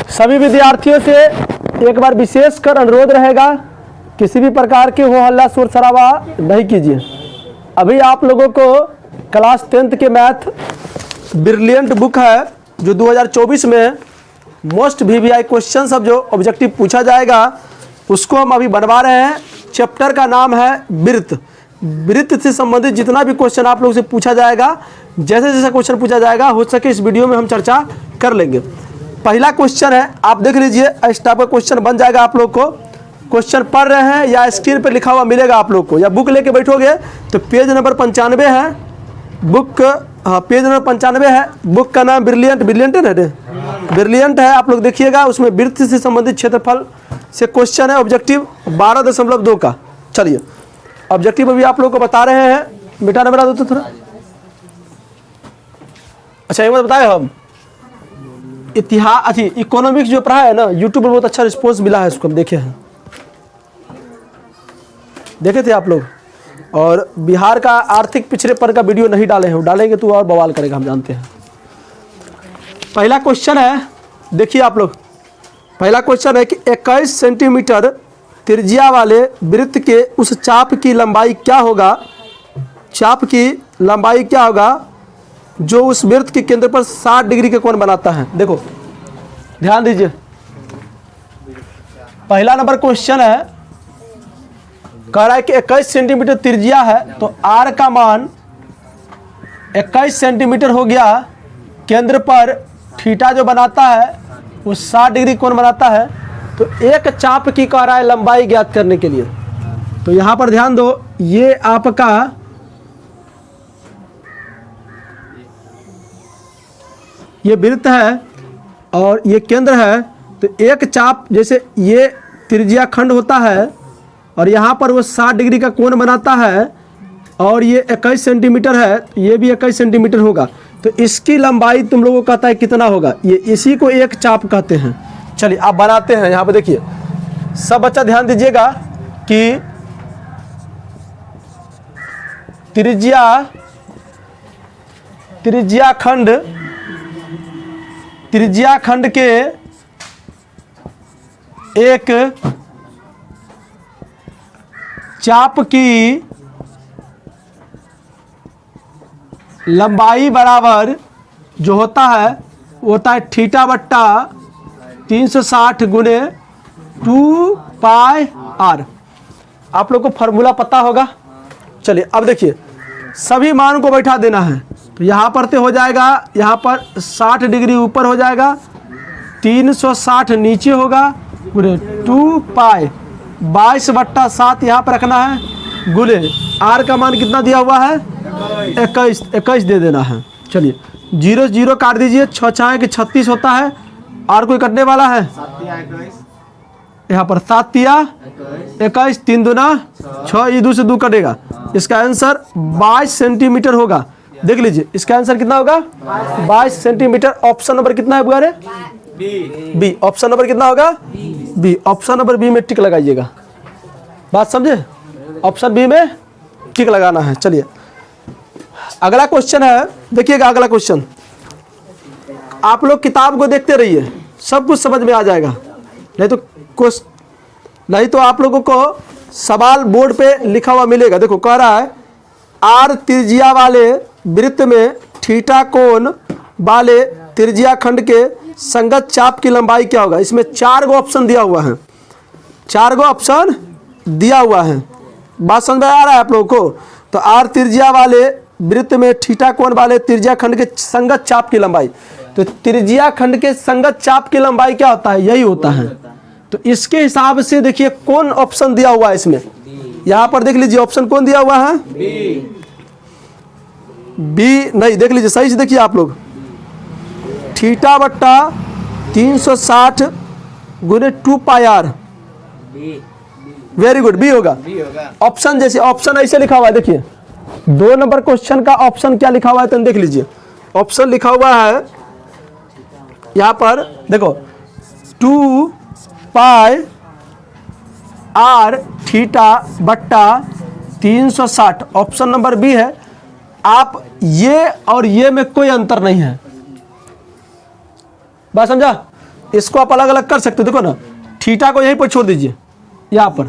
सभी विद्यार्थियों से एक बार विशेषकर अनुरोध रहेगा, किसी भी प्रकार के हो हल्ला शोर शराबा नहीं कीजिए। अभी आप लोगों को क्लास 10th के मैथ ब्रिलियंट बुक है जो 2024 में मोस्ट VVI क्वेश्चन सब जो ऑब्जेक्टिव पूछा जाएगा उसको हम अभी बनवा रहे हैं। चैप्टर का नाम है वृत्त। वृत्त से संबंधित जितना भी क्वेश्चन आप लोग से पूछा जाएगा, जैसे जैसे क्वेश्चन पूछा जाएगा, हो सके इस वीडियो में हम चर्चा कर लेंगे। पहला क्वेश्चन है, आप देख लीजिए, इस टाइप का क्वेश्चन बन जाएगा। आप लोग को क्वेश्चन पढ़ रहे हैं या स्क्रीन पर लिखा हुआ मिलेगा आप लोग को, या बुक लेके बैठोगे तो पेज नंबर 95 है बुक। हाँ, पेज नंबर 95 है। बुक का नाम ब्रिलियंट है ना, ब्रिलियंट है। आप लोग देखिएगा, उसमें वृत्त से संबंधित क्षेत्रफल से क्वेश्चन है, ऑब्जेक्टिव 12.2 का। चलिए ऑब्जेक्टिव अभी आप लोग को बता रहे हैं। बेटा नंबर दो तो थोड़ा। अच्छा एक बात बताए, हम इतिहास इकोनॉमिक्स जो पढ़ा है ना, यूट्यूब पर बहुत अच्छा रिस्पॉन्स मिला है, उसको हम देखे हैं, देखे थे आप लोग। और बिहार का आर्थिक पिछड़ेपन का वीडियो नहीं डाले हैं, डालेंगे तो और बवाल करेगा, हम जानते हैं। पहला क्वेश्चन है, देखिए आप लोग, पहला क्वेश्चन है कि 21 सेंटीमीटर त्रिज्या वाले वृत्त के उस चाप की लंबाई क्या होगा, चाप की लंबाई क्या होगा जो उस वृत्त के केंद्र पर 60 डिग्री के कोण बनाता है। देखो ध्यान दीजिए, पहला नंबर क्वेश्चन है, कह रहा है कि 21 सेंटीमीटर त्रिज्या है तो आर का मान 21 सेंटीमीटर हो गया, केंद्र पर थीटा जो बनाता है वो 60 डिग्री कोण बनाता है। तो एक चाप की कह रहा है लंबाई ज्ञात करने के लिए। तो यहाँ पर ध्यान दो, ये आपका ये वृत्त है और ये केंद्र है। तो एक चाप, जैसे ये त्रिज्या खंड होता है और यहाँ पर वो 60 डिग्री का कोण बनाता है और ये 21 सेंटीमीटर है, ये भी 21 सेंटीमीटर होगा। तो इसकी लंबाई तुम लोगों को कहता है कितना होगा, ये इसी को एक चाप कहते हैं। चलिए आप बनाते हैं। यहाँ पे देखिए, सब बच्चा ध्यान दीजिएगा कि त्रिज्या खंड के एक चाप की लंबाई बराबर जो होता है वो होता है थीटा बट्टा 360 गुने 2 पाई आर। आप लोग को फार्मूला पता होगा। चलिए अब देखिए, सभी मान को बैठा देना है। तो यहाँ पर तो हो जाएगा, यहाँ पर 60 डिग्री ऊपर हो जाएगा, 360 नीचे होगा, गुने 2 पाई 22/7 यहाँ पर रखना है, गुने आर का मान कितना दिया हुआ है 21 दे देना है। चलिए 0 0 काट दीजिए, 6 6 36 होता है, और कोई कटने वाला है, यहाँ पर 7 तिया 21, 3 दूना 6, ये 2 से 2 कटेगा। इसका आंसर 22 सेंटीमीटर होगा। देख लीजिए इसका आंसर कितना होगा 22 सेंटीमीटर। ऑप्शन नंबर कितना है बुआरे, बी। ऑप्शन नंबर कितना होगा बी। ऑप्शन नंबर बी में टिक लगाइएगा, बात समझे, ऑप्शन बी में टिक लगाना है। चलिए अगला क्वेश्चन है, देखिएगा अगला क्वेश्चन। आप लोग किताब को देखते रहिए, सब कुछ समझ में आ जाएगा, नहीं तो आप लोगों को सवाल बोर्ड पे लिखा हुआ मिलेगा। देखो कह रहा है आर त्रिज्या वाले वृत्त में थीटा कोण वाले त्रिज्या खंड के संगत चाप की लंबाई क्या होगा। इसमें 4 गो ऑप्शन दिया हुआ है, 4 गो ऑप्शन दिया हुआ है। बात समझ में आ रहा है आप लोगों को। तो आर त्रिज्या वाले वृत्त में थीटा कोण वाले त्रिज्या खंड के संगत चाप की लंबाई, तो त्रिज्या खंड के संगत चाप की लंबाई क्या होता है, यही होता है। तो इसके हिसाब से देखिए कौन ऑप्शन दिया हुआ है इसमें, यहाँ पर देख लीजिए ऑप्शन कौन दिया हुआ है, बी नहीं, देख लीजिए सही से देखिए आप लोग, थीटा बट्टा 360 गुने 2 pi are. Very good, B होगा ऑप्शन। जैसे ऑप्शन ऐसे लिखा हुआ है, देखिए 2 नंबर क्वेश्चन का ऑप्शन क्या लिखा हुआ है, तो देख लीजिए ऑप्शन लिखा हुआ है यहाँ पर, देखो 2 पाई आर थीटा बट्टा 360, ऑप्शन नंबर बी है। आप ये और ये में कोई अंतर नहीं है, बात समझा। इसको आप अलग अलग कर सकते हो। देखो ना, थीटा को यहीं पर छोड़ दीजिए, यहाँ पर,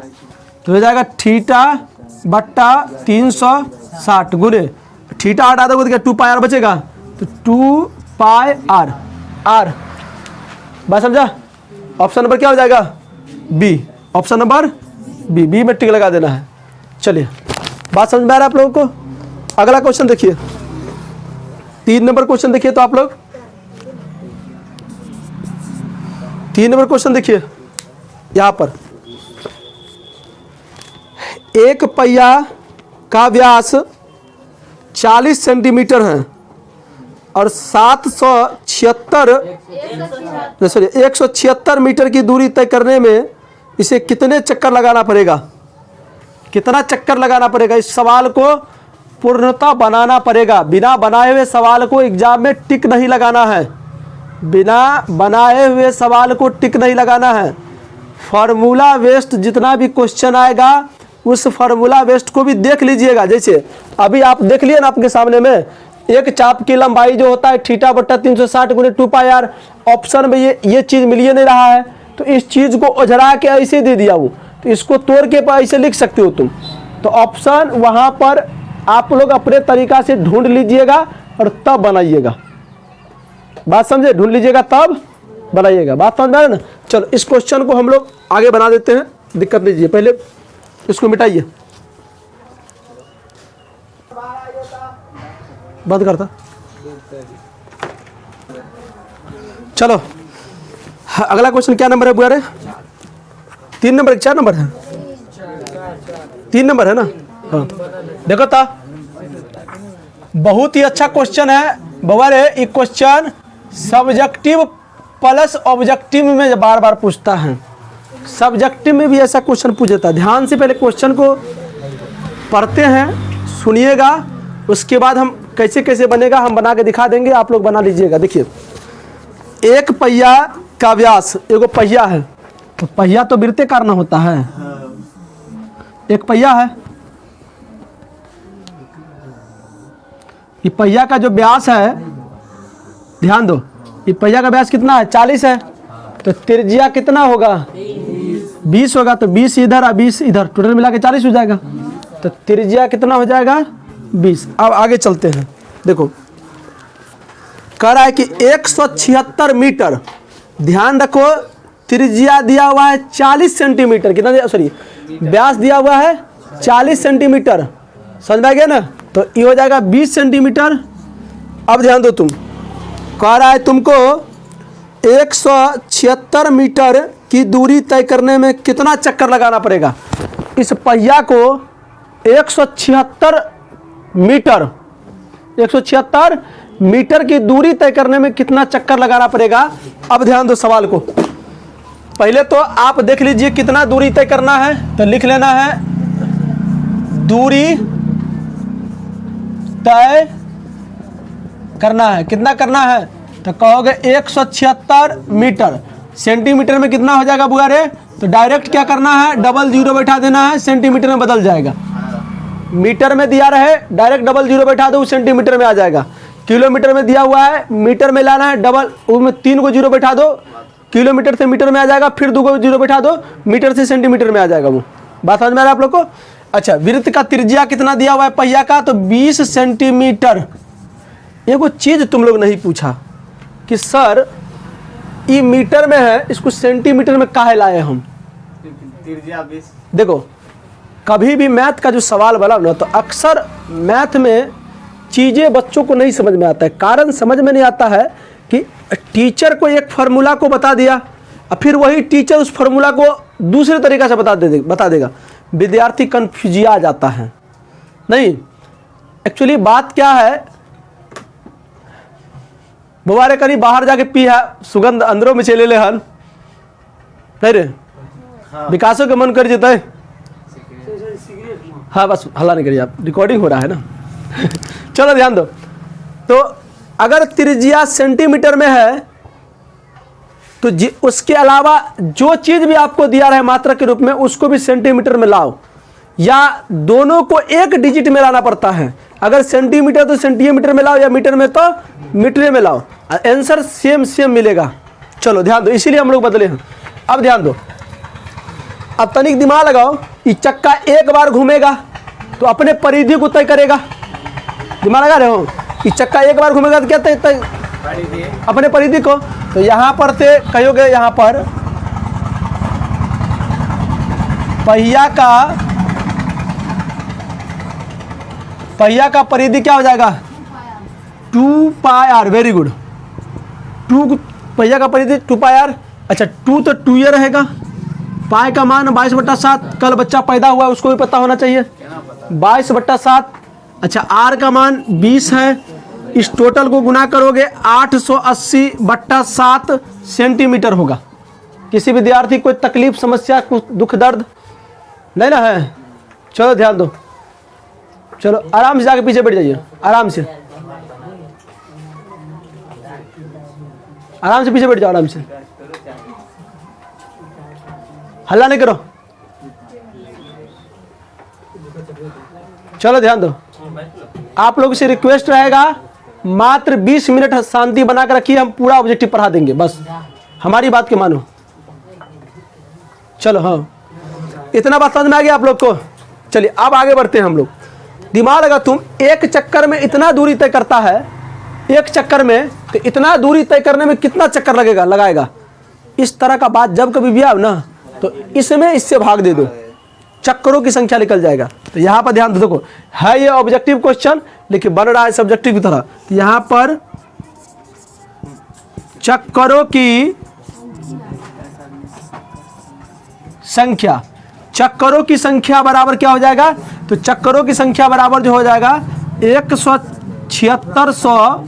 तो हो जाएगा थीटा बट्टा 360 गुने थीटा हटा दोगे तो क्या 2 पाई आर बचेगा, तो 2 पाई आर। आर बात समझा। ऑप्शन नंबर क्या हो जाएगा, बी। ऑप्शन नंबर बी में टिक लगा देना है। चलिए, बात समझ में आ रहा है आप लोगों को। अगला क्वेश्चन देखिए, 3 नंबर क्वेश्चन देखिए। तो आप लोग 3 नंबर क्वेश्चन देखिए, यहां पर एक पहिया का व्यास 40 सेंटीमीटर है और 176 मीटर की दूरी तय करने में इसे कितने चक्कर लगाना पड़ेगा। कितना चक्कर लगाना पड़ेगा, इस सवाल को पूर्णतः बनाना पड़ेगा। बिना बनाए हुए सवाल को एग्जाम में टिक नहीं लगाना है। बिना बनाए हुए सवाल को टिक नहीं लगाना है। फार्मूला वेस्ट जितना भी क्वेश्चन आएगा उस फार्मूला वेस्ट को भी देख लीजिएगा। जैसे अभी आप देख लिए ना आपके सामने में, एक चाप की लंबाई जो होता है थीटा बट्टा 360 गुने 2 पाई आर। ऑप्शन में ये चीज़ मिल ही नहीं रहा है, तो इस चीज़ को उजरा के ऐसे दे दिया वो, तो इसको तोड़ के ऐसे लिख सकते हो तुम। तो ऑप्शन वहाँ पर आप लोग अपने तरीका से ढूंढ लीजिएगा और तब बनाइएगा। बात समझे, ढूंढ लीजिएगा तब बनाइएगा। बात समझ में आ रहा है ना। चलो इस क्वेश्चन को हम लोग आगे बना देते हैं, दिक्कत लीजिए, पहले इसको मिटाइए, बंद करता। चलो अगला क्वेश्चन क्या नंबर है बुआरे, 3 नंबर 4 नंबर है, 3 नंबर है ना। हाँ देखो ता, बहुत ही अच्छा क्वेश्चन है बुआरे। ये क्वेश्चन सब्जेक्टिव प्लस ऑब्जेक्टिव में बार बार पूछता है। सब्जेक्टिव में भी ऐसा क्वेश्चन पूछता है। ध्यान से पहले क्वेश्चन को पढ़ते हैं, सुनिएगा, उसके बाद हम कैसे कैसे बनेगा हम बना के दिखा देंगे, आप लोग बना लीजिएगा। देखिए, एक पहिया का व्यास, एगो पहिया है, तो पहिया तो वृत्ताकार ना होता है। एक पहिया है, ये पहिया का जो व्यास है, ध्यान दो, ये पहिया का व्यास कितना है, 40 है, तो त्रिज्या कितना होगा, 20 होगा, तो 20 इधर और 20 इधर, टोटल मिला के 40 हो जाएगा। तो त्रिज्या कितना हो जाएगा, 20। अब आगे चलते हैं। देखो कह रहा है कि 176 मीटर, ध्यान रखो, त्रिज्या दिया हुआ है 40 सेंटीमीटर, कितना दिया, सॉरी व्यास दिया हुआ है 40 सेंटीमीटर, समझ में गया ना। तो ये हो जाएगा 20 सेंटीमीटर। अब ध्यान दो, तुम कह रहा है तुमको 176 मीटर की दूरी तय करने में कितना चक्कर लगाना पड़ेगा। इस पहिया को 176 मीटर की दूरी तय करने में कितना चक्कर लगाना पड़ेगा। अब ध्यान दो सवाल को, पहले तो आप देख लीजिए कितना दूरी तय करना है, तो लिख लेना है दूरी तय करना है। कितना करना है, तो कहोगे 176 मीटर। सेंटीमीटर में कितना हो जाएगा बुआरे, तो डायरेक्ट क्या करना है, डबल जीरो बैठा देना है, सेंटीमीटर में बदल जाएगा। मीटर में दिया रहे, डायरेक्ट डबल जीरो बैठा दो, सेंटीमीटर में आ जाएगा। किलोमीटर में दिया हुआ है, मीटर में लाना है, डबल उसमें 3 को जीरो बैठा दो, किलोमीटर से मीटर में आ जाएगा, फिर 2 को जीरो बैठा दो, मीटर से सेंटीमीटर में आ जाएगा। वो बात समझ में आ रहा है आप लोग को। अच्छा, वृत्त का त्रिज्या कितना दिया हुआ है पहिया का, तो 20 सेंटीमीटर। एगो चीज तुम लोग नहीं पूछा कि सर ये मीटर में है, इसको सेंटीमीटर में काहे लाए हम। त्रिज्या 20। देखो कभी भी मैथ का जो सवाल बना ना, तो अक्सर मैथ में चीज़ें बच्चों को नहीं समझ में आता है। कारण समझ में नहीं आता है कि टीचर को एक फार्मूला को बता दिया और फिर वही टीचर उस फार्मूला को दूसरे तरीक़ा से बता देगा, विद्यार्थी कन्फ्यूजिया जाता है। नहीं, एक्चुअली बात क्या है, बुआरे करी बाहर जाके पी है, सुगंध अंदरों में चले ले हन, नहीं रे, विकासों के मन कर जेता है। हाँ बस हल्ला नहीं करिए आप, रिकॉर्डिंग हो रहा है ना। चलो ध्यान दो, तो अगर त्रिज्या सेंटीमीटर में है तो उसके अलावा जो चीज़ भी आपको दिया रहे मात्रा के रूप में, उसको भी सेंटीमीटर में लाओ, या दोनों को एक डिजिट में लाना पड़ता है। अगर सेंटीमीटर तो सेंटीमीटर में लाओ, या मीटर में तो मीटर में लाओ, आंसर सेम मिलेगा। चलो ध्यान दो, इसीलिए हम लोग बदले हैं। अब ध्यान दो, अब तनिक दिमाग लगाओ, ये चक्का एक बार घूमेगा तो अपने परिधि को तय करेगा। दिमाग लगा रहे हो, ये चक्का एक बार घूमेगा तो क्या तय अपने परिधि को। तो यहाँ पर से कहोगे, यहाँ पर पहिया का परिधि क्या हो जाएगा 2 पाई आर। वेरी गुड, 2 पहिया का परिधि 2 पाई आर। अच्छा 2 तो 2 ये रहेगा, पाई का मान 22/7, कल बच्चा पैदा हुआ है उसको भी पता होना चाहिए 22/7। अच्छा आर का मान 20 है, इस टोटल को गुना करोगे 880/7 सेंटीमीटर होगा। किसी विद्यार्थी कोई तकलीफ समस्या कुछ दुख दर्द नहीं ना है? चलो ध्यान दो, चलो आराम से जाके पीछे बैठ जाइए, आराम से पीछे बैठ जाओ, आराम से, हल्ला नहीं करो। चलो ध्यान दो, आप लोग से रिक्वेस्ट रहेगा मात्र 20 मिनट शांति बनाकर रखिए, हम पूरा ऑब्जेक्टिव पढ़ा देंगे, बस हमारी बात के मानो। चलो हाँ, इतना बात समझ में आ गया आप लोग को? चलिए अब आगे बढ़ते हैं हम लोग। दिमाग लगा, तुम एक चक्कर में इतना दूरी तय करता है, एक चक्कर में, तो इतना दूरी तय करने में कितना चक्कर लगाएगा। इस तरह का बात जब कभी भी आओ ना, तो इसमें इससे भाग दे दो, चक्करों की संख्या निकल जाएगा। तो यहाँ पर ध्यान दो, देखो है ये ऑब्जेक्टिव क्वेश्चन लेकिन बन रहा है सब्जेक्टिव की तरह। तो यहाँ पर चक्करों की संख्या बराबर क्या हो जाएगा, तो चक्करों की संख्या बराबर जो हो जाएगा 17600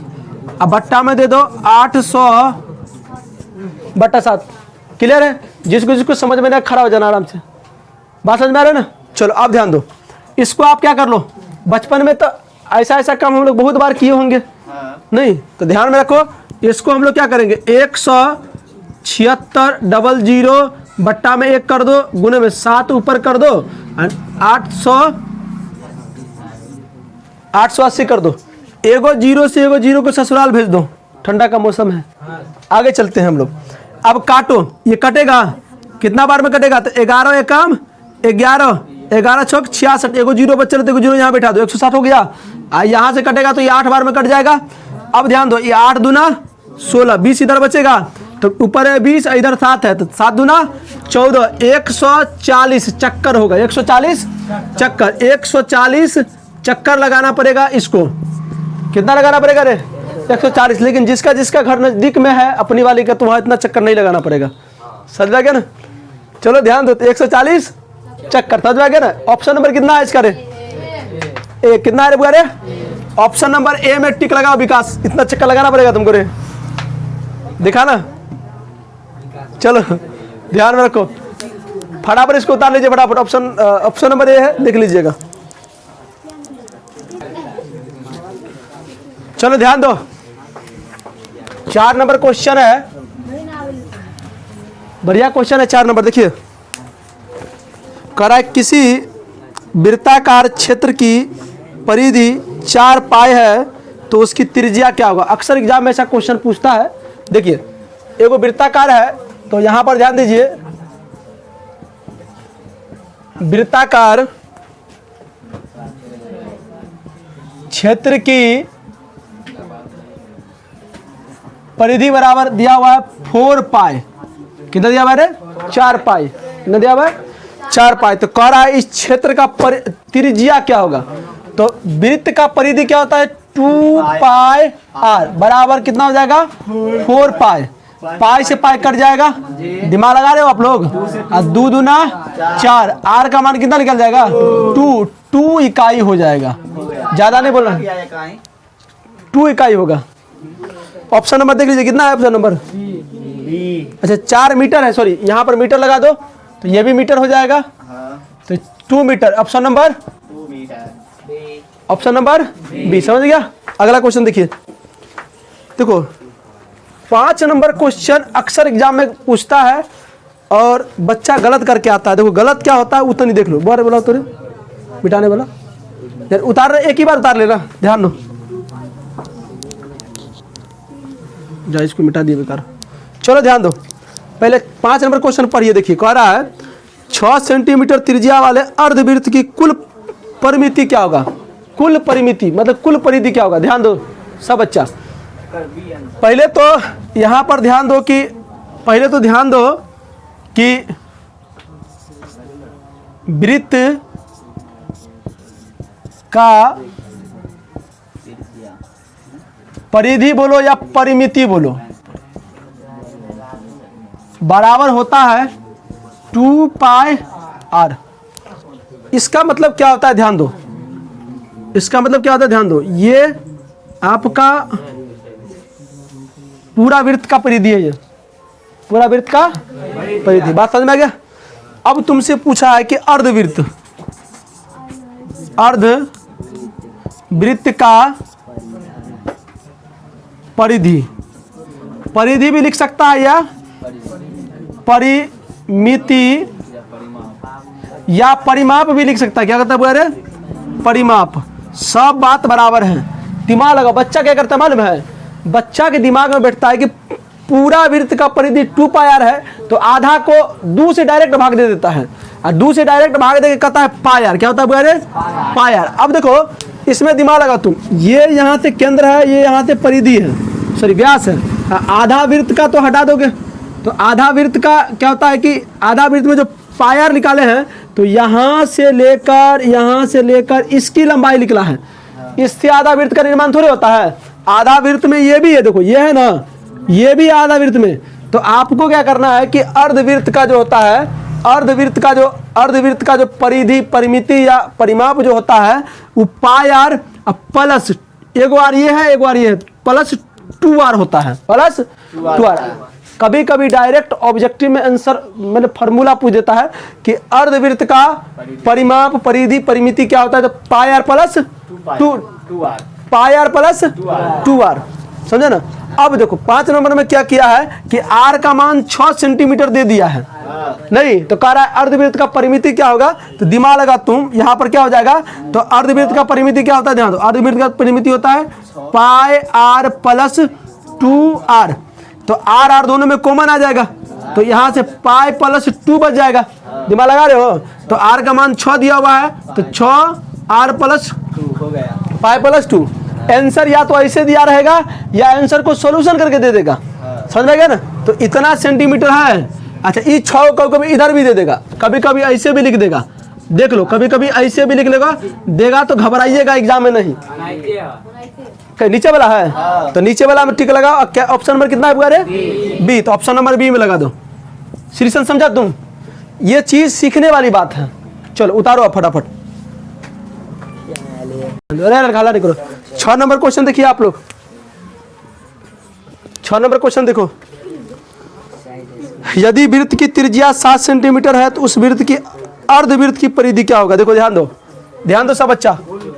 अब बट्टा में दे दो 800/7। क्लियर है? जिसको समझ में नहीं खड़ा हो जाना, आराम से, बात समझ में आ रहा है ना? चलो अब ध्यान दो, इसको आप क्या कर लो, बचपन में तो ऐसा काम हम लोग बहुत बार किए होंगे नहीं? तो ध्यान में रखो, इसको हम लोग क्या करेंगे 17600 बट्टा में 1 कर दो, गुने में 7 ऊपर कर दो, 880 कर दो। एगो जीरो से एगो जीरो को ससुराल भेज दो, ठंडा का मौसम है। आगे चलते हैं हम लोग। अब काटो, ये कटेगा कितना बार में कटेगा, तो 11 एकम 11, 11 छक 66, एगो जीरो बच्चे तो एगो जीरो यहाँ बैठा दो, 160 हो गया। यहाँ से कटेगा तो ये 8 बार में कट जाएगा। अब ध्यान दो, ये 8 दूना 16, 20 इधर बचेगा, तो ऊपर है 20, इधर 7 है, तो 7 दूना 14, 140 चक्कर होगा, 140 चक्कर, 140 चक्कर लगाना पड़ेगा इसको। कितना लगाना पड़ेगा रे? 140। लेकिन जिसका घर नजदीक में है अपनी वाली का, तो वहाँ इतना चक्कर नहीं लगाना पड़ेगा। समझ में आ गया ना? चलो ध्यान दो, 140 चक्कर, समझ में आ गया ना? ऑप्शन नंबर कितना है इसका रे? ए, कितना है रे बुआ रे? ऑप्शन नंबर ए में टिक लगाओ विकास, इतना चक्कर लगाना पड़ेगा तुमको रे, दिखा ना? चलो ध्यान में रखो, फटाफट इसको उतार लीजिए फटाफट। ऑप्शन नंबर ए है, देख लीजिएगा। चलो ध्यान दो, 4 नंबर क्वेश्चन है, बढ़िया क्वेश्चन है 4 नंबर। देखिए, करा किसी वृत्ताकार क्षेत्र की परिधि 4 पाई है तो उसकी त्रिज्या क्या होगा। अक्सर एग्जाम में ऐसा क्वेश्चन पूछता है। देखिए, एगो वृत्ताकार है, तो यहां पर ध्यान दीजिए, वृत्ताकार क्षेत्र की परिधि बराबर दिया हुआ है 4 पाई। कितना दिया हुआ है? 4 पाई। कितना दिया हुआ है? 4 पाई। तो कह रहा है इस क्षेत्र का त्रिज्या क्या होगा। तो वृत्त का परिधि क्या होता है 2 पाई आर बराबर कितना हो जाएगा 4 पाई। पाई से पाई कट जाएगा, दिमाग लगा रहे हो आप लोग। और 2 दूना 4, आर का मान कितना निकल जाएगा 2 इकाई हो जाएगा। ज्यादा नहीं बोलना, 2 इकाई होगा। ऑप्शन नंबर देख लीजिए, कितना है ऑप्शन नंबर? अच्छा 4 मीटर है, सॉरी यहाँ पर मीटर लगा दो तो ये भी मीटर हो जाएगा। तो 2 मीटर ऑप्शन नंबर बी। समझ गया? अगला क्वेश्चन देखिए। देखो 5 नंबर क्वेश्चन अक्सर एग्जाम में पूछता है और बच्चा गलत करके आता है। देखो गलत क्या होता है उतना देख लो। बारे बोला तो मिटाने वाला उतार, एक ही बार उतार लेना, ध्यान दो। जा इसको मिटा दिए बेकार। चलो ध्यान दो, पहले 5 नंबर क्वेश्चन पढ़िए। देखिए कह रहा है 6 सेंटीमीटर त्रिज्या वाले अर्धवृत्त की कुल परिमिति क्या होगा। कुल परिमिति मतलब कुल परिधि क्या होगा, ध्यान दो सब बच्चा। पहले तो यहाँ पर ध्यान दो कि वृत्त का परिधि बोलो या परिमिति बोलो बराबर होता है 2 पाई आर। इसका मतलब क्या होता है, ध्यान दो, इसका मतलब क्या होता है, ध्यान दो। ये आपका पूरा वृत्त का परिधि है, ये पूरा वृत्त का परिधि। बात समझ में आ गया। अब तुमसे पूछा है कि अर्धवृत्त का परिधि भी लिख सकता है या परिमिति या परिमाप भी लिख सकता है। क्या कहता है अरे परिमाप, सब बात बराबर है। दिमाग लगा, बच्चा क्या करता है मालूम है, बच्चा के दिमाग में बैठता है कि पूरा वृत्त का परिधि 2 पाई आर है, तो आधा को 2 से डायरेक्ट भाग दे देता है, और 2 से डायरेक्ट भाग दे के कहता है पाई आर। क्या होता है अरे पाई आर। अब देखो इसमें दिमाग लगा तुम, ये यहाँ से केंद्र है, ये यहाँ से परिधि है, सॉरी व्यास है। आधा वृत्त का तो हटा दोगे, तो आधा वृत्त का क्या होता है कि आधा वृत्त में जो पाई आर निकाले हैं, तो यहाँ से लेकर इसकी लंबाई निकला है। इससे आधा वृत्त का निर्माण थोड़े होता है। आधा वृत्त में ये भी है, देखो ये है ना, ये भी आधा वृत्त में। तो आपको क्या करना है कि अर्धवृत्त का जो होता है, अर्धवृत्त का जो परिधि परिमिति या परिमाप जो होता है वो पाई आर प्लस एक बार ये है, एक बार ये है, प्लस 2 आर होता है, प्लस 2 आर। कभी कभी डायरेक्ट ऑब्जेक्टिव में आंसर मैंने फार्मूला पूछ देता है कि अर्धवृत्त का परिमाप परिधि परिमिति क्या होता है, तो pi R plus 2 pi R plus 2 R, समझे ना। अब देखो 5 नंबर में क्या किया है कि आर का मान 6 सेंटीमीटर दे दिया है, नहीं तो कह रहा है अर्धवृत्त का परिमिति क्या होगा। तो दिमाग लगा तुम, यहाँ पर क्या हो जाएगा, तो अर्धवृत्त का परिमिति क्या होता है, ध्यान दो, अर्धवृत्त का परिमिति होता है पाई आर प्लस 2 आर। तो आर दोनों में कॉमन आ जाएगा, तो यहाँ से पाई प्लस 2 बच जाएगा। दिमाग लगा रहे हो, तो आर का मान 6 दिया हुआ है, तो 6 आर प्लस 2 हो गया, पाई प्लस 2। आंसर या तो ऐसे दिया रहेगा या आंसर को सॉल्यूशन करके दे देगा, समझ में गया ना। तो इतना सेंटीमीटर है। अच्छा ये 6 को कभी इधर भी दे देगा, कभी कभी ऐसे भी लिख देगा, देख लो कभी कभी ऐसे भी लिख देगा तो घबराइएगा एग्जाम में नहीं। नीचे वाला है तो नीचे वाला में टिक लगाओ। क्या ऑप्शन नंबर कितना है अरे बी, तो ऑप्शन नंबर बी में लगा दो। श्रीसन समझा तुम, ये चीज सीखने वाली बात है। चलो उतारो आप फटाफट, घाला नहीं करो। 6 नंबर क्वेश्चन देखिए आप लोग, 6 नंबर क्वेश्चन देखो। यदि वृत्त की त्रिज्या 7 सेंटीमीटर है तो उस वृत्त की अर्धवृत्त की परिधि क्या होगा। देखो ध्यान दो सब बच्चा,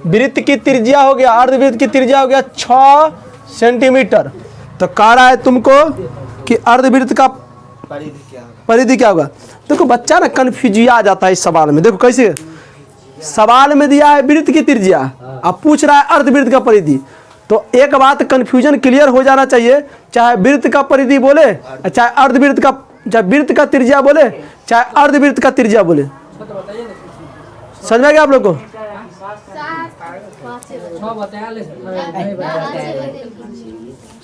वृत्त की त्रिज्या हो गया, अर्धवृत्त की त्रिज्या हो गया 6 सेंटीमीटर। तो कह रहा है तुमको कि अर्धवृत्त का परिधि क्या होगा। देखो बच्चा ना कंफ्यूज आ जाता है इस सवाल में। देखो कैसे, सवाल में दिया है वृत्त की त्रिज्या, अब पूछ रहा है अर्धवृत्त का परिधि। तो एक बात कंफ्यूजन क्लियर हो जाना चाहिए, चाहे वृत्त का परिधि बोले, चाहे अर्धवृत्त का, चाहे वृत्त का त्रिज्या बोले, चाहे अर्धवृत्त का त्रिज्या बोले। समझ में गया आप लोग को।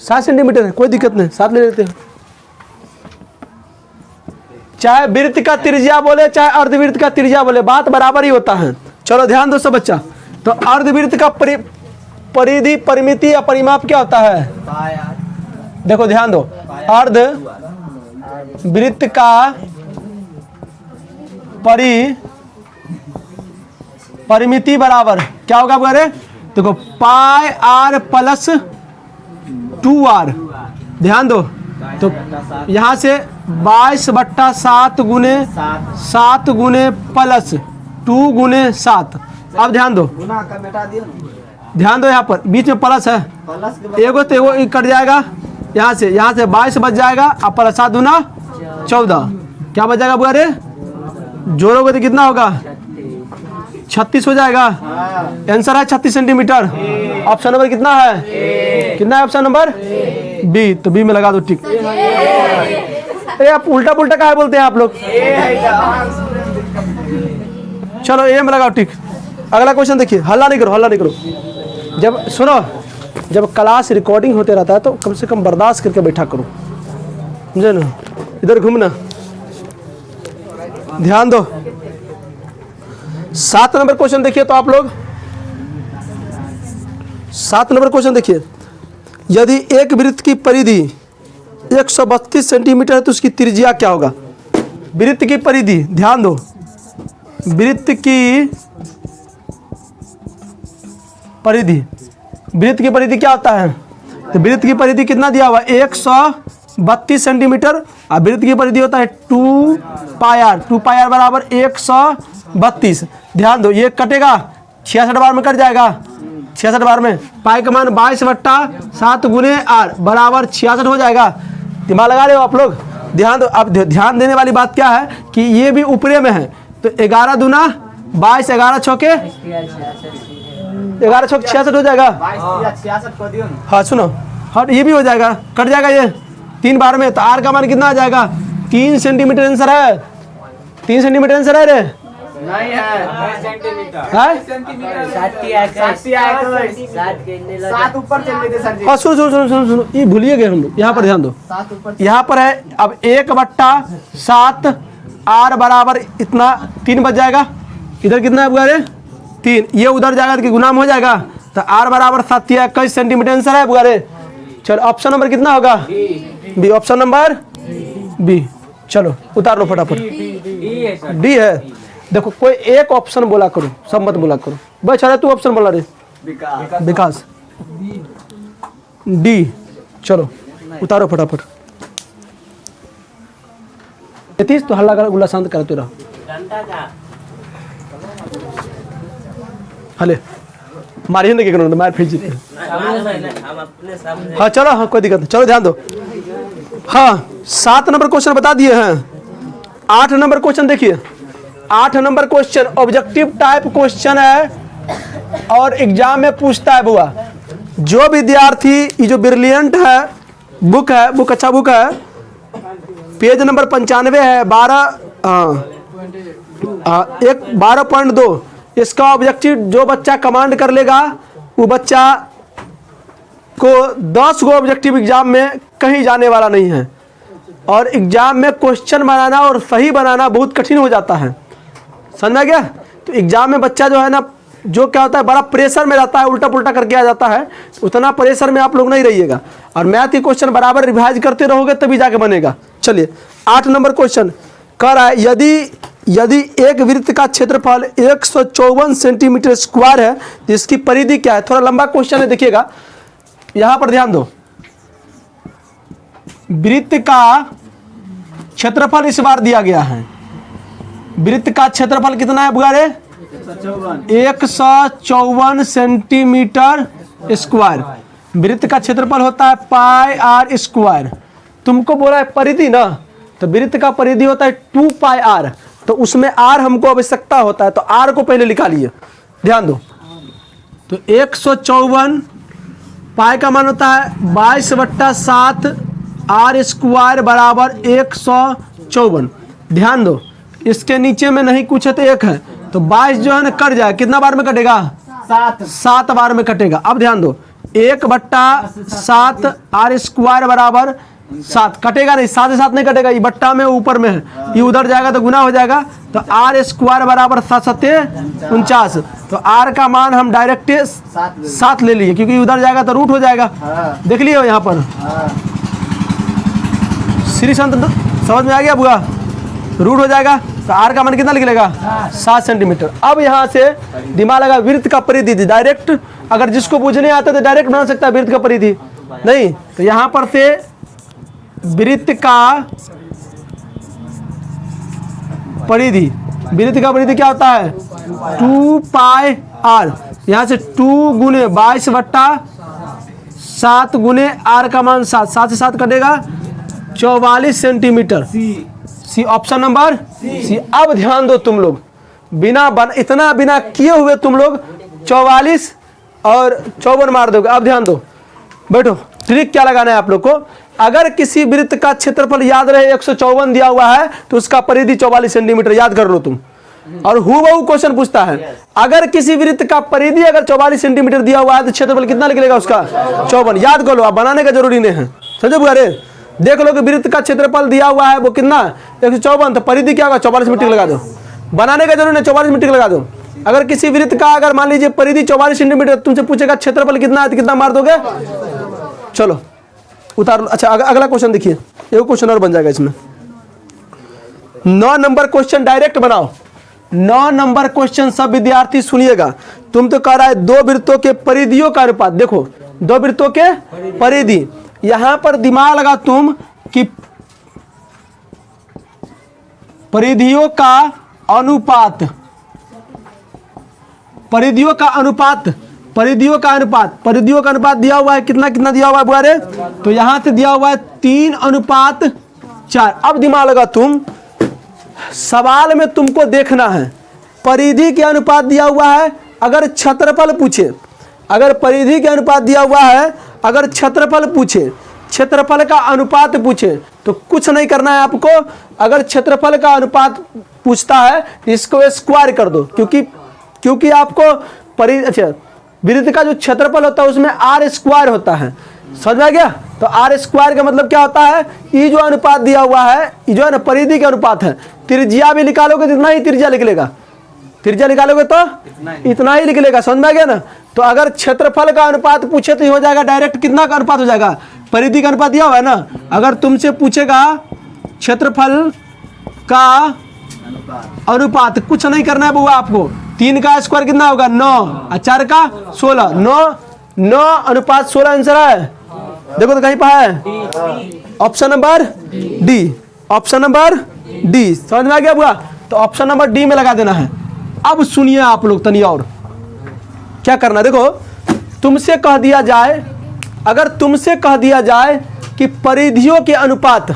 7 सेंटीमीटर है, कोई दिक्कत नहीं, 7 ले लेते हैं। चाहे वृत्त का त्रिज्या बोले चाहे अर्धवृत्त का त्रिज्या बोले, बात बराबर ही होता है। चलो ध्यान दो सब बच्चा। तो अर्धवृत्त का परिधि परिमिति या परिमाप क्या होता है, देखो ध्यान दो, अर्धवृत्त का परिमिति बराबर क्या होगा अरे, देखो पाई आर प्लस 2 आर। ध्यान दो, तो यहाँ से 22/7 गुने 7 गुने प्लस 2 गुने 7। अब ध्यान दो, यहाँ पर बीच में प्लस है, एगो तो एगो कट जाएगा, यहाँ से 22 बच जाएगा, अब प्लस 7 दूना 14, क्या बच जाएगा अरे, जोड़ोगे तो कितना होगा 36 हो जाएगा। आंसर है 36 सेंटीमीटर। ऑप्शन नंबर कितना है, कितना है ऑप्शन नंबर बी, तो बी में लगा दो टिक। अरे आप उल्टा पुल्टा काहे बोलते हैं आप लोग? चलो ए में लगाओ टिक। अगला क्वेश्चन देखिए, हल्ला नहीं करो, हल्ला नहीं करो। जब सुनो, जब क्लास रिकॉर्डिंग होते रहता है तो कम से कम बर्दाश्त करके बैठा करो, समझे ना? इधर घूमना, ध्यान दो। 7 नंबर क्वेश्चन देखिए तो आप लोग 7 नंबर क्वेश्चन देखिए। यदि एक वृत्त की परिधि 132 सेंटीमीटर है तो उसकी त्रिज्या क्या होगा? वृत्त की परिधि, ध्यान दो, वृत्त की परिधि, वृत्त की परिधि क्या होता है? तो वृत्त की परिधि कितना दिया हुआ? 132 सेंटीमीटर। और वृत्त की परिधि होता है 2 पाई आर। 2 पाई आर बराबर 132। ध्यान दो, ये कटेगा 66 बार में कट जाएगा, 66 बार में। पाई का मान 22/7 गुने आर बराबर 66 हो जाएगा। दिमाग लगा रहे हो आप लोग? ध्यान दो। अब ध्यान देने वाली बात क्या है कि ये भी ऊपरे में है, तो 11 दूना 22, 11 छक्के 11 छक्के 66 हो जाएगा। 66 को दियो ना। हाँ सुनो, हाँ ये भी हो जाएगा, कट जाएगा ये 3 बार में। तो आर का मान कितना आ जाएगा? 3 सेंटीमीटर आंसर है। 3 सेंटीमीटर आंसर है रे? नहीं है, सेंटीमीटर है? 7 ऊपर चल गए सर जी। हाँ सुनो सुनो सुनो सुनो सुनो, ये भूलिए गए हम लोग। यहाँ पर ध्यान दो, 7 ऊपर। यहाँ पर है अब 1/7 आर बराबर इतना 3 बच जाएगा। इधर कितना है बुआरे? 3। ये उधर जाएगा तो गुना में हो जाएगा। तो आर बराबर 21 सेंटीमीटर आंसर है बुआरे। चलो ऑप्शन नंबर कितना होगा? बी। Option number B. चलो उतार लो फटाफट। डी है। देखो कोई एक ऑप्शन बोला करो, सब मत बोला करो। बस अरे तू ऑप्शन बोला रे, विकास। डी। चलो उतारो फटाफट। 33 तो हल्ला गुल्ला शांत करते रहो। हले मारिए ना, क्या मार फिर जीते। हाँ चलो, हाँ कोई दिक्कत नहीं, चलो ध्यान दो। हाँ 7 नंबर क्वेश्चन बता दिए हैं। 8 नंबर क्वेश्चन देखिए। 8 number question objective type question है और एग्जाम में पूछता है बुआ। जो विद्यार्थी, ये जो ब्रिलियंट है बुक है, बुक अच्छा बुक है, पेज नंबर 95 है, 12.2। इसका ऑब्जेक्टिव जो बच्चा कमांड कर लेगा वो बच्चा को 10 गो ऑब्जेक्टिव एग्जाम में कहीं जाने वाला नहीं है। और एग्जाम में क्वेश्चन बनाना और सही बनाना बहुत कठिन हो जाता है, समझा गया? तो एग्जाम में बच्चा जो है ना, जो क्या होता है, बड़ा प्रेशर में रहता है, उल्टा पुल्टा करके आ जाता है। उतना प्रेशर में आप लोग नहीं रहिएगा और मैथ के क्वेश्चन बराबर रिवाइज करते रहोगे तभी जाके बनेगा। चलिए 8 नंबर क्वेश्चन कर रहा है। यदि एक वृत्त का क्षेत्रफल 154 सेंटीमीटर स्क्वायर है तो इसकी परिधि क्या है? थोड़ा लंबा क्वेश्चन है, देखिएगा यहां पर ध्यान दो। वृत्त का क्षेत्रफल इस बार दिया गया है। वृत्त का क्षेत्रफल कितना है बुआरे? 154 सेंटीमीटर स्क्वायर। वृत्त का क्षेत्रफल होता है पाई आर स्क्वायर। तुमको बोला है परिधि ना, तो वृत्त का परिधि होता है 2 पाई आर। तो उसमें आर हमको आवश्यकता होता है, तो आर को पहले निकालिए, ध्यान दो। तो 154 पाई का मान होता है 22/7 आर स्क्वायर बराबर 154। ध्यान दो, इसके नीचे में नहीं कुछ है तो 1 है, तो 22 जो है ना कट जाए, कितना बार में कटेगा? 7 बार में कटेगा। अब ध्यान दो, 1/7 आर स्क्वायर बराबर 7 कटेगा नहीं, 7 से 7 नहीं कटेगा, ये बट्टा में ऊपर में है, ये उधर जाएगा तो गुना हो जाएगा। तो आर स्क्वायर बराबर 7 7 49। तो आर का मान हम डायरेक्ट 7 ले लिए, क्योंकि उधर जाएगा तो रूट हो जाएगा। देख लिए यहाँ पर श्री संत, समझ में आ गया बुआ? रूट हो जाएगा तो आर का मान कितना निकलेगा? 7 सेंटीमीटर। अब यहाँ से दिमाग लगा, वृत्त का परिधि डायरेक्ट, अगर जिसको पूछने आता है तो डायरेक्ट बना सकता है वृत्त का परिधि, नहीं तो यहाँ पर से वृत्त का परिधि, वृत्त का परिधि क्या होता है? 2 पाई आर। यहाँ से 2 गुने 22/7 गुने आर का मान 7, 7 से 7 कटेगा 44 centimetre. C option number C. अब ध्यान दो तुम लोग, इतना बिना किए हुए तुम लोग 44 और 54 मार दोगे। अब ध्यान दो, बैठो। ट्रिक क्या लगाना है आप लोग को, अगर किसी वृत्त का क्षेत्रफल याद रहे 154 दिया हुआ है तो उसका परिधि 44 सेंटीमीटर, याद कर लो तुम। और हूबहू क्वेश्चन पूछता है, अगर किसी वृत्त का परिधि अगर 44 सेंटीमीटर दिया हुआ है तो क्षेत्रफल कितना निकलेगा उसका 54, याद कर लो, आप बनाने का जरूरी नहीं है, समझो बुआरे। देख लो कि वृत्त का क्षेत्रफल दिया हुआ है वो कितना 154, तो परिधि क्या होगा 44 मीटर लगा दो, बनाने का जरूरी नहीं, 44 मीटर लगा दो। अगर किसी वृत्त का अगर मान लीजिए परिधि 44 सेंटीमीटर, तुमसे पूछेगा क्षेत्रफल कितना है तो कितना मार दोगे, चलो उतार लो। अच्छा अगला क्वेश्चन देखिए, एक क्वेश्चन और बन जाएगा इसमें। 9 नंबर क्वेश्चन डायरेक्ट बनाओ, 9 नंबर क्वेश्चन सब विद्यार्थी सुनिएगा। तुम तो कह रहा है दो वृत्तों के परिधियों का अनुपात, देखो दो वृत्तों के परिधि, यहां पर दिमाग लगा तुम कि परिधियों का अनुपात, परिधियों का अनुपात, परिधियों का अनुपात, परिधियों का अनुपात दिया हुआ है, कितना कितना दिया हुआ है बुआरे, तो यहां से दिया हुआ है 3:4। अब दिमाग लगा तुम, सवाल में तुमको देखना है परिधि के अनुपात दिया हुआ है, अगर क्षेत्रफल पूछे, अगर परिधि के अनुपात दिया हुआ है, अगर क्षेत्रफल पूछे, क्षेत्रफल का अनुपात पूछे तो कुछ नहीं करना है आपको। अगर क्षेत्रफल का अनुपात पूछता है इसको स्क्वायर कर दो, क्योंकि आपको अच्छा वृत्त का जो क्षेत्रफल होता है उसमें आर स्क्वायर होता है, समझ में आ गया। तो आर स्क्वायर का मतलब क्या होता है, ये जो अनुपात दिया हुआ है ये जो है ना परिधि का अनुपात है, त्रिज्या भी निकालोगे तो इतना ही त्रिज्या निकलेगा, त्रिज्या निकालोगे तो इतना ही निकलेगा, समझ में आ गया ना। तो अगर क्षेत्रफल का अनुपात पूछे तो ये हो जाएगा डायरेक्ट, कितना का अनुपात हो जाएगा, परिधि का अनुपात दिया हुआ है ना। अगर तुमसे पूछेगा क्षेत्रफल का अनुपात, कुछ नहीं करना है बुआ आपको, 3 का स्क्वायर कितना होगा 9 और 4 का 16, 9 अनुपात 16 आंसर है। देखो तो कहीं पर है option number D, option number D, समझ में आ गया बुआ। तो ऑप्शन नंबर डी में लगा देना है। अब सुनिए आप लोग तनी और क्या करना, देखो तुमसे कह दिया जाए, अगर तुमसे कह दिया जाए कि परिधियों के अनुपात,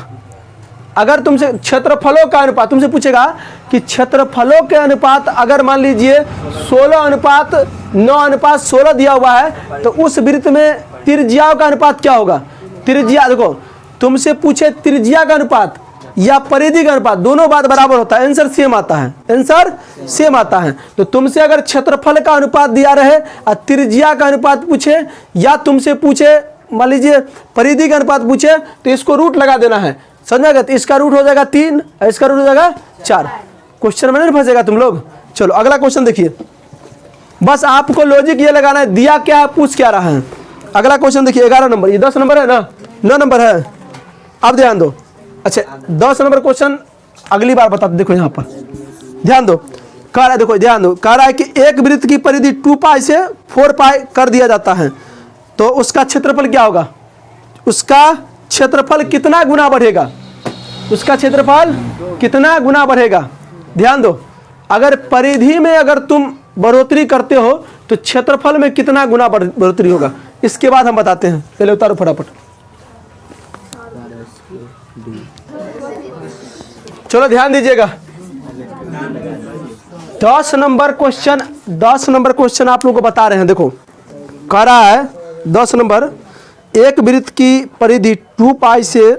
अगर तुमसे क्षेत्रफलों का अनुपात तुमसे पूछेगा कि क्षेत्रफलों के अनुपात अगर मान लीजिए 16:9:16 दिया हुआ है तो उस वृत्त में त्रिज्याओं का अनुपात क्या होगा। त्रिज्या देखो तुमसे पूछे त्रिज्या का अनुपात या परिधि का अनुपात, दोनों बात बराबर होता है, आंसर सेम आता है, आंसर सेम आता है। तो तुमसे अगर क्षेत्रफल का अनुपात दिया रहे और त्रिज्या का अनुपात पूछे, या तुमसे पूछे मान लीजिए परिधि का अनुपात पूछे, तो इसको रूट लगा देना है, समझा। तो इसका रूट हो जाएगा 3 और इसका रूट हो जाएगा 4। क्वेश्चन में नहीं फंसेगा तुम लोग। चलो अगला क्वेश्चन देखिए, बस आपको लॉजिक ये लगाना है दिया क्या है पूछ क्या रहा है। अगला क्वेश्चन देखिए 11 नंबर, ये 10 नंबर है ना, 9 नंबर है। अब ध्यान दो, अच्छा 10 नंबर क्वेश्चन अगली बार बता दो। देखो यहाँ पर ध्यान दो, कह रहा है, देखो ध्यान दो, कह रहा है कि एक वृत्त की परिधि 2π से 4π कर दिया जाता है तो उसका क्षेत्रफल क्या होगा, उसका क्षेत्रफल कितना गुना बढ़ेगा, उसका क्षेत्रफल कितना गुना बढ़ेगा। ध्यान दो, अगर परिधि में अगर तुम बढ़ोतरी करते हो तो क्षेत्रफल में कितना गुना बढ़ोतरी होगा, इसके बाद हम बताते हैं। पहले उतारो फटाफट, चलो ध्यान दीजिएगा। 10 नंबर क्वेश्चन, 10 नंबर क्वेश्चन आप लोगों को बता रहे हैं। देखो कह रहा है 10 नंबर, एक वृत्त की परिधि 2π से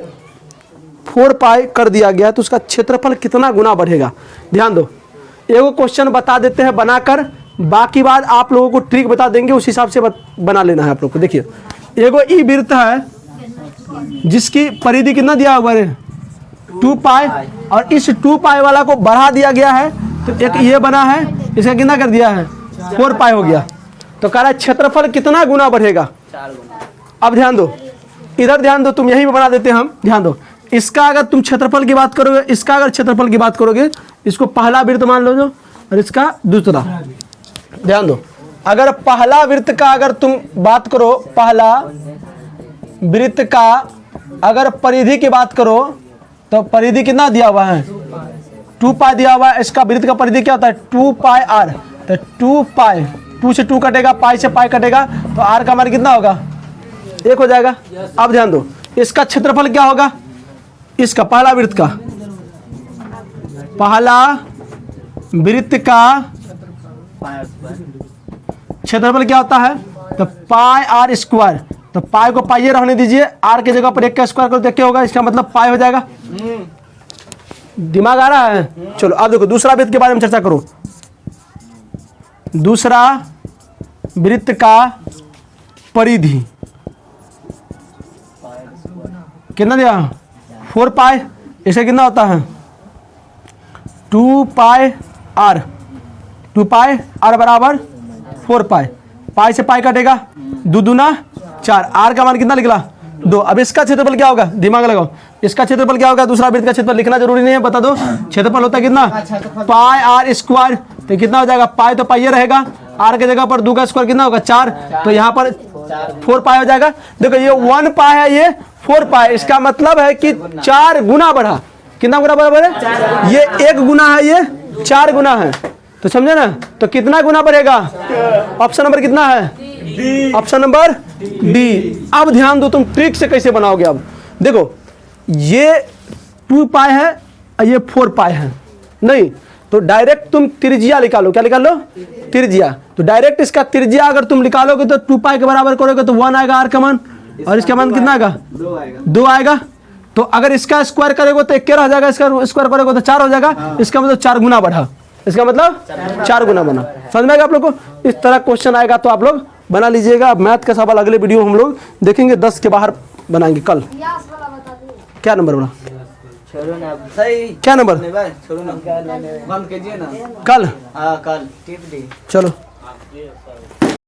4π कर दिया गया तो उसका क्षेत्रफल कितना गुना बढ़ेगा। ध्यान दो, एगो क्वेश्चन बता देते हैं बनाकर, बाकी बात आप लोगों को ट्रिक बता देंगे, उस हिसाब से बना लेना है आप लोग को। देखिए एगो ई वृत्त है जिसकी परिधि कितना दिया हुआ है 2π, और इस 2π वाला को बढ़ा दिया गया है तो एक ये बना है, इसका कितना कर दिया है 4π हो गया। तो कह रहा है क्षेत्रफल कितना गुना बढ़ेगा। अब ध्यान दो, इधर ध्यान दो, तुम यहीं पे बना देते हैं हम। ध्यान दो, इसका अगर तुम क्षेत्रफल की बात करोगे, इसका अगर क्षेत्रफल की बात करोगे, इसको पहला वृत्त मान लो जो, और इसका दूसरा। ध्यान दो, अगर पहला वृत्त का अगर तुम बात करो, पहला वृत्त का अगर परिधि की बात करो तो परिधि कितना दिया हुआ है 2π दिया हुआ है। इसका वृत्त का परिधि क्या होता है 2πr, तो 2π, 2 से 2 कटेगा, पाई से पाई कटेगा, तो r का मान कितना होगा 1 हो जाएगा। अब ध्यान दो, इसका क्षेत्रफल क्या होगा, इसका पहला वृत्त का, पहला वृत्त का क्षेत्रफल क्या होता है तो πr², तो पाई को पाइए रहने दीजिए, आर के जगह पर 1 का स्क्वायर करो तो क्या होगा, इसका मतलब पाई हो जाएगा। दिमाग आ रहा है? चलो अब देखो दूसरा वृत्त के बारे में चर्चा करो। दूसरा वृत्त का परिधि कितना दिया, 4 पाई। इसे कितना होता है 2 पाई आर, 2 पाई आर बराबर 4 पाई। पाई से पाई कटेगा, 2 दूना 4, आर का मान कितना निकला 2। अब इसका क्षेत्रफल क्या होगा, दिमाग लगाओ, इसका क्षेत्रफल क्या होगा, दूसरा वृत्त का क्षेत्रफल लिखना जरूरी नहीं है, बता दो। क्षेत्रफल होता है कितना, पाई आर स्क्वायर। तो कितना हो जाएगा, पाई तो पाई रहेगा, आर के जगह पर 2 का स्क्वायर कितना होगा 4, तो यहाँ पर 4 पाई हो जाएगा। देखो ये 1 पाई है, ये 4 पाई, इसका मतलब है कि 4 गुना बढ़ा। कितना गुना बराबर है, ये 1 गुना है, ये 4 गुना है। तो समझे ना, तो कितना गुना बढ़ेगा, ऑप्शन नंबर कितना है, ऑप्शन नंबर डी। अब ध्यान दो, तुम ट्रिक से कैसे बनाओगे। अब देखो ये 2 पाई है और ये 4 पाई है, नहीं तो डायरेक्ट तुम त्रिज्या निकालो। क्या निकाल लो, त्रिज्या। तो डायरेक्ट इसका त्रिज्या अगर तुम निकालोगे तो 2 पाई के बराबर करोगे तो 1 आएगा आर का मान, और इसका मान कितना आएगा 2 आएगा। तो अगर इसका स्क्वायर करेगा तो 1 रह जाएगा, इसका स्क्वायर करेगा तो 4 हो जाएगा। इसका मतलब 4 गुना बढ़ा, इसका मतलब 4 गुना बना। समझ में आएगा आप लोग को। इस तरह क्वेश्चन आएगा तो आप लोग बना लीजिएगा। अब मैथ का सवाल अगले वीडियो हम लोग देखेंगे, 10 के बाहर बनाएंगे कल। क्या नंबर बना, छोड़ो ना सही, क्या नंबर, छोड़ो ना, बंद कीजिए ना कल। हाँ कल टिप दी। चलो।